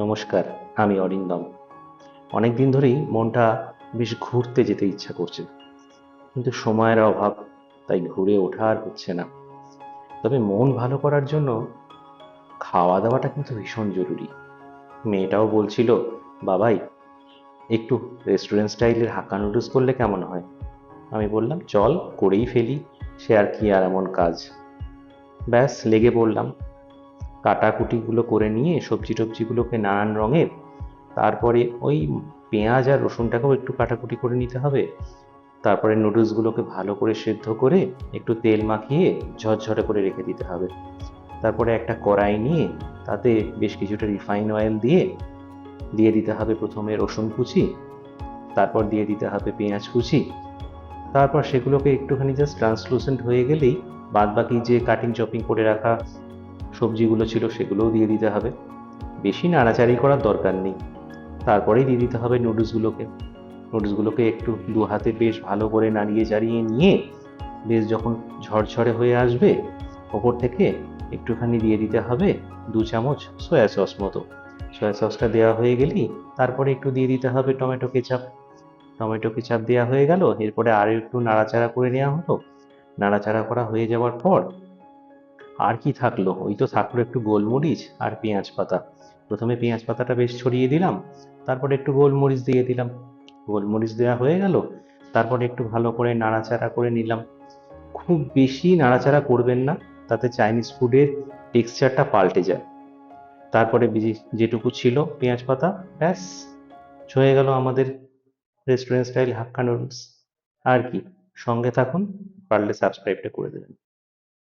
নমস্কার, আমি অরিন্দম। অনেক দিন ধরেই মনটা বেশ ঘুরতে যেতে ইচ্ছা করছে, কিন্তু সময়ের অভাব, তাই ঘুরে ওঠা আর হচ্ছে না। তবে মন ভালো করার জন্য খাওয়া দাওয়াটা কিন্তু ভীষণ জরুরি। মেয়েটাও বলছিল, বাবাই একটু রেস্টুরেন্ট স্টাইলের হাক্কা নুডলস করলে কেমন হয়। আমি বললাম, চল করেই ফেলি, সে আর কি আর এমন কাজ। ব্যাস লেগে পড়লাম। কাটাকুটিগুলো করে নিয়ে সবজি টবজিগুলোকে নানান রঙের, তারপরে ওই পেঁয়াজ আর রসুনটাকেও একটু কাটাকুটি করে নিতে হবে। তারপরে নুডলসগুলোকে ভালো করে সেদ্ধ করে একটু তেল মাখিয়ে ঝরঝরে করে রেখে দিতে হবে। তারপরে একটা কড়াই নিয়ে তাতে বেশ কিছুটা রিফাইন অয়েল দিয়ে দিয়ে দিতে হবে প্রথমে রসুন কুচি, তারপর দিয়ে দিতে হবে পেঁয়াজ কুচি। তারপর সেগুলোকে একটুখানি জাস্ট ট্রান্সলুসেন্ট হয়ে গেলেই বাদবাকি যে কাটিং চপিং করে রাখা সবজিগুলো ছিল সেগুলোও দিয়ে দিতে হবে। বেশি নাড়াচাড়ি করার দরকার নেই। তারপরেই দিয়ে দিতে হবে নুডলসগুলোকে। নুডলসগুলোকে একটু দু হাতে বেশ ভালো করে নাড়িয়ে চাড়িয়ে নিয়ে বেশ যখন ঝরঝরে হয়ে আসবে, ওপর থেকে একটুখানি দিয়ে দিতে হবে 2 চামচ সয়া সস মতো। সয়া সসটা দেওয়া হয়ে গেলেই তারপরে একটু দিয়ে দিতে হবে টমেটো কেচাপ। টমেটো কেচাপ দেওয়া হয়ে গেল, এরপরে আরও একটু নাড়াচাড়া করে নেওয়া হলো। নাড়াচাড়া করা হয়ে যাওয়ার পর আর কি থাকলো, ওই তো থাকলো একটু গোলমরিচ আর পেঁয়াজ পাতা। প্রথমে পেঁয়াজ পাতাটা বেশ ছড়িয়ে দিলাম, তারপরে একটু গোলমরিচ দিয়ে দিলাম। গোলমরিচ দেওয়া হয়ে গেল, তারপরে একটু ভালো করে নাড়াচাড়া করে নিলাম। খুব বেশি নাড়াচাড়া করবেন না, তাতে চাইনিজ ফুডের টেক্সচারটা পাল্টে যায়। তারপরে যেটুকু ছিল পেঁয়াজ পাতা, ব্যাস হয়ে গেল আমাদের রেস্টুরেন্ট স্টাইল হাক্কা নুডলস। আর কি, সঙ্গে থাকুন, পারলে সাবস্ক্রাইবটা করে দেবেন।